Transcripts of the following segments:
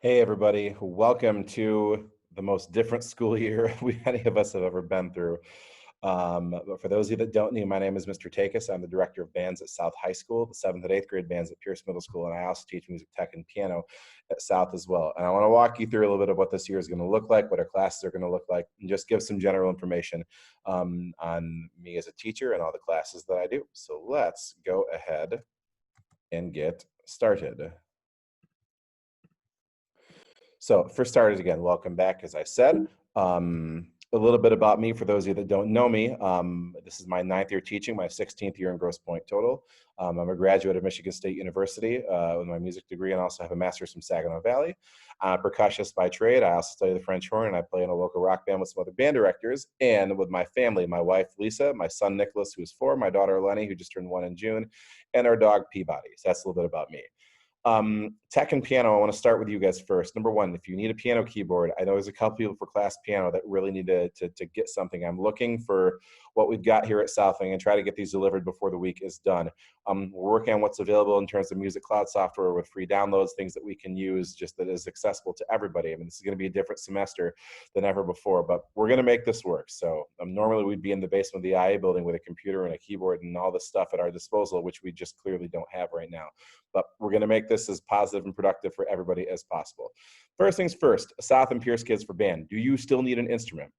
Hey, everybody. Welcome to the most different school year any of us have ever been through. But for those of you that don't know, my name is Mr. Takis. I'm the director of bands at South High School, the 7th and 8th grade bands at Pierce Middle School, and I also teach music tech and piano at South as well. And I want to walk you through a little bit of what this year is going to look like, what our classes are going to look like, and just give some general information on me as a teacher and all the classes that I do. So let's go ahead and get started. So for starters, again, welcome back, as I said. A little bit about me for those of you that don't know me. This is my 9th year teaching, my 16th year in Grosse Pointe total. I'm a graduate of Michigan State University with my music degree and also have a master's from Saginaw Valley. I'm a percussionist by trade. I also study the French horn and I play in a local rock band with some other band directors and with my family, my wife, Lisa, my son, Nicholas, who's 4, my daughter, Lenny, who just turned 1 in June, and our dog, Peabody. So that's a little bit about me. Tech and piano, I want to start with you guys first. Number one, if you need a piano keyboard, I know there's a couple people for class piano that really need to get something. I'm looking for what we've got here at Southing and try to get these delivered before the week is done. We're working on what's available in terms of music cloud software with free downloads, things that we can use just that is accessible to everybody. I mean, this is going to be a different semester than ever before, but we're going to make this work. So normally we'd be in the basement of the IA building with a computer and a keyboard and all this stuff at our disposal, which we just clearly don't have right now. But we're going to make this as positive and productive for everybody as possible. First things first, South and Pierce Kids for band. Do you still need an instrument?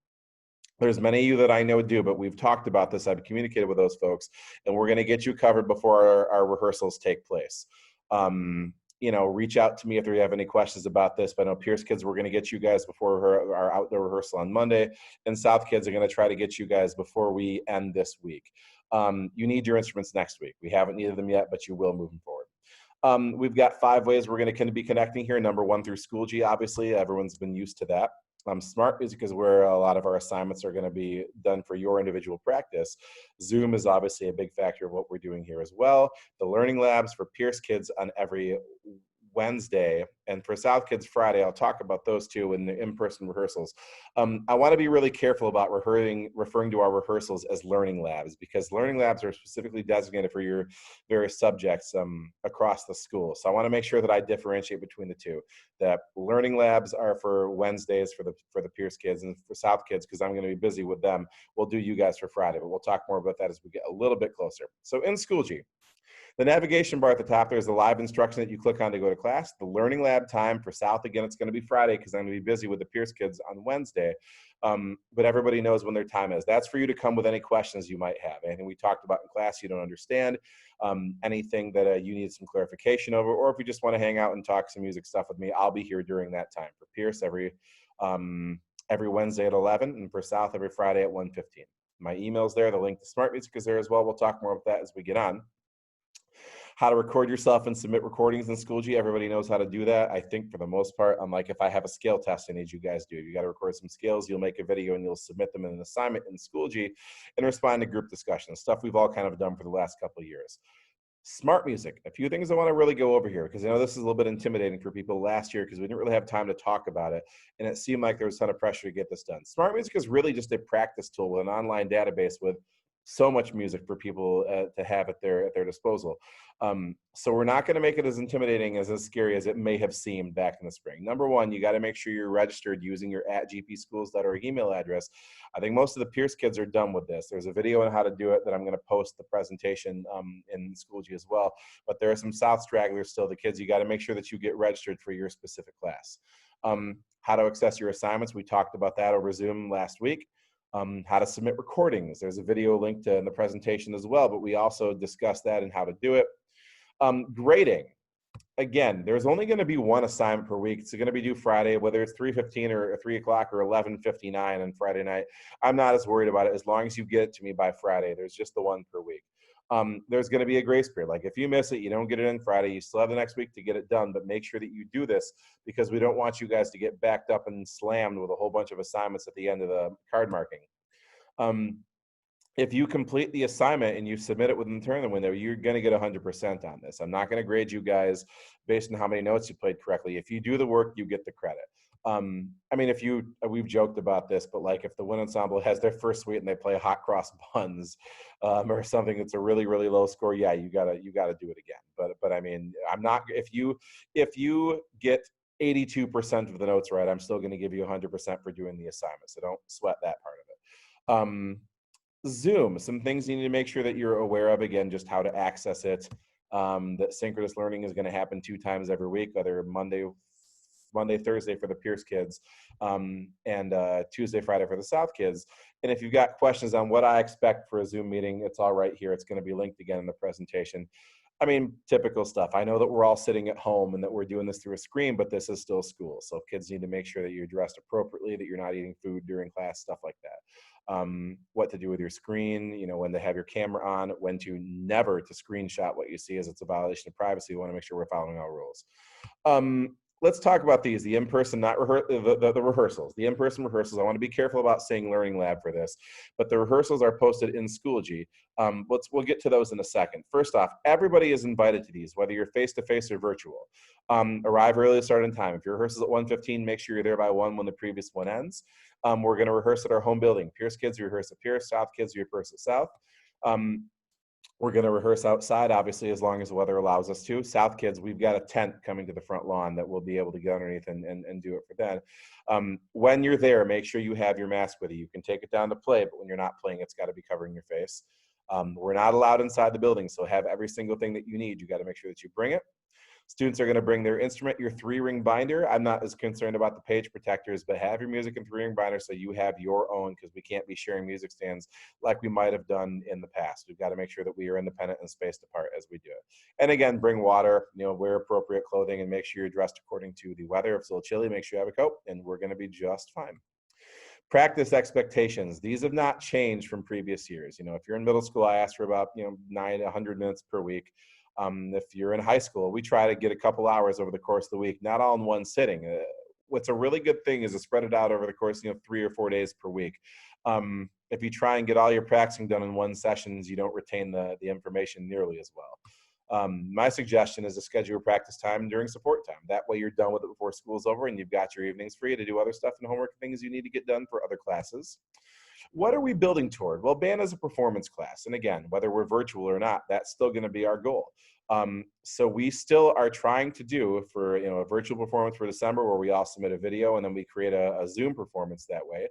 There's many of you that I know do, but we've talked about this. I've communicated with those folks, and we're going to get you covered before our rehearsals take place. Reach out to me if you have any questions about this. But I know Pierce Kids, we're going to get you guys before our outdoor rehearsal on Monday, and South Kids are going to try to get you guys before we end this week. You need your instruments next week. We haven't needed them yet, but you will moving forward. We've got 5 ways we're going to be connecting here. Number 1 through Schoology, obviously. Everyone's been used to that. Smart Music is where a lot of our assignments are going to be done for your individual practice. Zoom is obviously a big factor of what we're doing here as well. The Learning Labs for Pierce Kids on every Wednesday, and for South Kids Friday. I'll talk about those two in the in-person rehearsals. I want to be really careful about referring to our rehearsals as learning labs, because learning labs are specifically designated for your various subjects across the school. So I want to make sure that I differentiate between the two. That learning labs are for Wednesdays for the Pierce Kids, and for South Kids, because I'm going to be busy with them, we'll do you guys for Friday, but we'll talk more about that as we get a little bit closer. So in Schoology, the navigation bar at the top, there's the live instruction that you click on to go to class. The learning lab time for South, again, it's going to be Friday because I'm going to be busy with the Pierce Kids on Wednesday. But everybody knows when their time is. That's for you to come with any questions you might have. Anything we talked about in class you don't understand, anything that you need some clarification over, or if you just want to hang out and talk some music stuff with me, I'll be here during that time. For Pierce, every Wednesday at 11, and for South, every Friday at 1:15. My email's there. The link to Smart Music is there as well. We'll talk more about that as we get on. How to record yourself and submit recordings in Schoology. Everybody knows how to do that, I think, for the most part. Unlike if I have a scale test I need you guys to do. You got to record some scales, you'll make a video, and you'll submit them in an assignment in Schoology and respond to group discussions, stuff we've all kind of done for the last couple of years. Smart Music, a few things I want to really go over here, because I know this is a little bit intimidating for people last year because we didn't really have time to talk about it, and it seemed like there was a ton of pressure to get this done. Smart Music is really just a practice tool with an online database with so much music for people to have at their disposal. So we're not going to make it as intimidating, as scary as it may have seemed back in the spring. Number one, you got to make sure you're registered using your @gpschools.org email address. I think most of the Pierce Kids are done with this. There's a video on how to do it that I'm going to post the presentation in Schoology as well. But there are some South stragglers still. The kids, you got to make sure that you get registered for your specific class. How to access your assignments. We talked about that over Zoom last week. How to submit recordings. There's a video linked in the presentation as well, but we also discussed that and how to do it. Grading. Again, there's only going to be one assignment per week. It's going to be due Friday, whether it's 3:15 or 3 o'clock or 11:59 on Friday night. I'm not as worried about it as long as you get it to me by Friday. There's just the one per week. There's going to be a grace period. Like if you miss it, you don't get it in Friday, you still have the next week to get it done, but make sure that you do this because we don't want you guys to get backed up and slammed with a whole bunch of assignments at the end of the card marking. If you complete the assignment and you submit it within the tournament window, you're going to get 100% on this. I'm not going to grade you guys based on how many notes you played correctly. If you do the work, you get the credit. I mean, we've joked about this, but like if the wind ensemble has their first suite and they play hot cross buns or something that's a really, really low score, yeah, you gotta do it again. But I mean, I'm not, if you get 82% of the notes right, I'm still going to give you 100% for doing the assignment. So don't sweat that part of it. Zoom, some things you need to make sure that you're aware of, again, just how to access it. That synchronous learning is going to happen 2 times every week, whether Monday, Thursday for the Pierce kids, and Tuesday, Friday for the South kids. And if you've got questions on what I expect for a Zoom meeting, it's all right here. It's going to be linked again in the presentation. I mean, typical stuff. I know that we're all sitting at home and that we're doing this through a screen, but this is still school. So kids need to make sure that you're dressed appropriately, that you're not eating food during class, stuff like that. What to do with your screen, when to have your camera on, when to never to screenshot what you see, as it's a violation of privacy. We want to make sure we're following all rules. Let's talk about these, the in-person, not the rehearsals. The in-person rehearsals, I want to be careful about saying Learning Lab for this, but the rehearsals are posted in Schoology. We'll get to those in a second. First off, everybody is invited to these, whether you're face-to-face or virtual. Arrive early, start in time. If your rehearsal's at 1:15, make sure you're there by 1 when the previous one ends. We're going to rehearse at our home building. Pierce kids rehearse at Pierce, South kids rehearse at South. We're going to rehearse outside, obviously, as long as the weather allows us to. South kids, we've got a tent coming to the front lawn that we'll be able to get underneath and do it for then. When you're there, make sure you have your mask with you. You can take it down to play, but when you're not playing, it's got to be covering your face. We're not allowed inside the building, so have every single thing that you need. You got to make sure that you bring it. Students are going to bring their instrument, your 3-ring binder. I'm not as concerned about the page protectors, but have your music in 3-ring binder so you have your own, because we can't be sharing music stands like we might have done in the past. We've got to make sure that we are independent and spaced apart as we do it. And again, bring water, wear appropriate clothing, and make sure you're dressed according to the weather. If it's a little chilly, make sure you have a coat, and we're going to be just fine. Practice expectations. These have not changed from previous years. If you're in middle school, I ask for about 100 minutes per week. If you're in high school, we try to get a couple hours over the course of the week, not all in one sitting. What's a really good thing is to spread it out over the course of 3 or 4 days per week. If you try and get all your practicing done in one session, you don't retain the information nearly as well. My suggestion is to schedule your practice time during support time. That way you're done with it before school's over and you've got your evenings free to do other stuff and homework things you need to get done for other classes. What are we building toward? Well, band is a performance class. And again, whether we're virtual or not, that's still going to be our goal. So we still are trying to do for a virtual performance for December where we all submit a video and then we create a Zoom performance that way.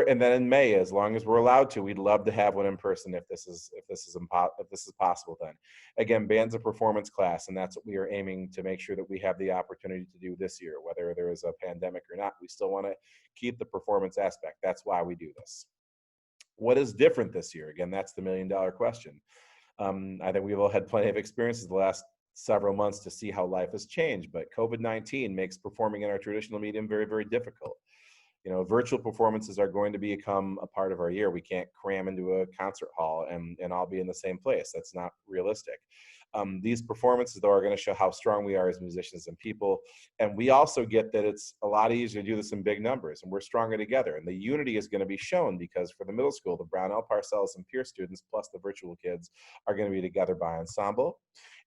And then in May, as long as we're allowed to, we'd love to have one in person if this is possible. Then again, band's a performance class, and that's what we are aiming to make sure that we have the opportunity to do this year, whether there is a pandemic or not. We still want to keep the performance aspect. That's why we do this. What is different this year? Again, that's the $1 million question. I think we've all had plenty of experiences the last several months to see how life has changed, but COVID-19 makes performing in our traditional medium very, very difficult. Virtual performances are going to become a part of our year. We can't cram into a concert hall and all be in the same place. That's not realistic. These performances, though, are going to show how strong we are as musicians and people. And we also get that it's a lot easier to do this in big numbers, and we're stronger together. And the unity is going to be shown because for the middle school, the Brownell, Parcells, and Pierce students, plus the virtual kids, are going to be together by ensemble.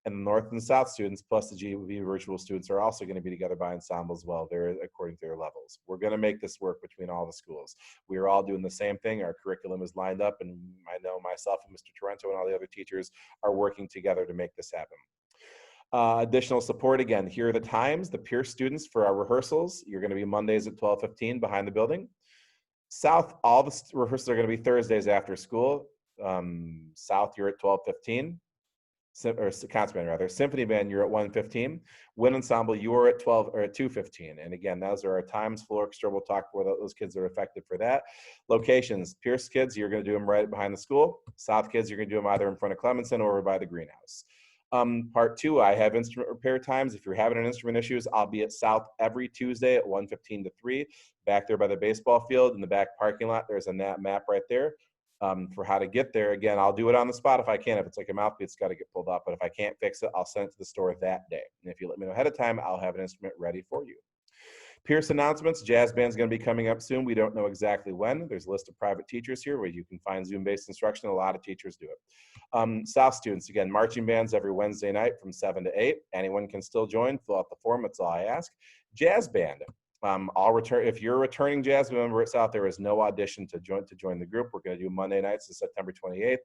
And the North and South students, plus the GV virtual students, are also going to be together by ensemble as well. They're according to their levels. We're going to make this work between all the schools. We are all doing the same thing. Our curriculum is lined up, and I know myself and Mr. Torrento and all the other teachers are working together to make this happen. Additional support, again, here are the times. The Pierce students for our rehearsals, you're going to be Mondays at 12:15 behind the building. South, all the rehearsals are going to be Thursdays after school. South, you're at 12:15. Or concert band rather, symphony band, you're at 1:15. Wind ensemble, you're at 2:15. And again, those are our times. Full orchestra, we'll talk where those kids are affected for that. Locations, Pierce kids, you're going to do them right behind the school. South kids, you're going to do them either in front of Clemenson or over by the greenhouse. Part 2, I have instrument repair times. If you're having an instrument issues, I'll be at South every Tuesday at 1:15 to 3, back there by the baseball field in the back parking lot. There's a map right there. For how to get there. Again, I'll do it on the spot if I can. If it's like a mouthpiece, it's got to get pulled up. But if I can't fix it, I'll send it to the store that day. And if you let me know ahead of time, I'll have an instrument ready for you. Pierce announcements. Jazz band's going to be coming up soon. We don't know exactly when. There's a list of private teachers here where you can find Zoom-based instruction. A lot of teachers do it. South students, again, marching bands every Wednesday night from 7 to 8. Anyone can still join. Fill out the form. That's all I ask. Jazz band. If you're a returning Jasmine member at South, there is no audition to join the group. We're going to do Monday nights to September 28th.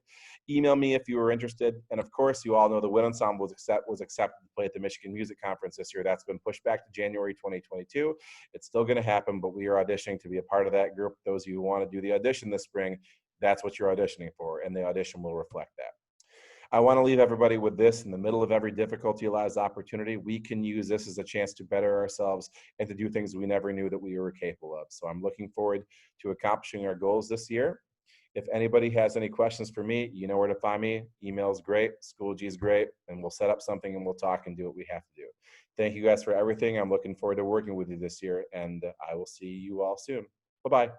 Email me if you were interested. And of course, you all know the wind ensemble was accepted to play at the Michigan Music Conference this year. That's been pushed back to January 2022. It's still going to happen, but we are auditioning to be a part of that group. Those of you who want to do the audition this spring, that's what you're auditioning for, and the audition will reflect that. I want to leave everybody with this: in the middle of every difficulty lies opportunity. We can use this as a chance to better ourselves and to do things we never knew that we were capable of. So I'm looking forward to accomplishing our goals this year. If anybody has any questions for me, you know where to find me. Email is great, Schoology is great, and we'll set up something and we'll talk and do what we have to do. Thank you guys for everything. I'm looking forward to working with you this year, and I will see you all soon. Bye-bye.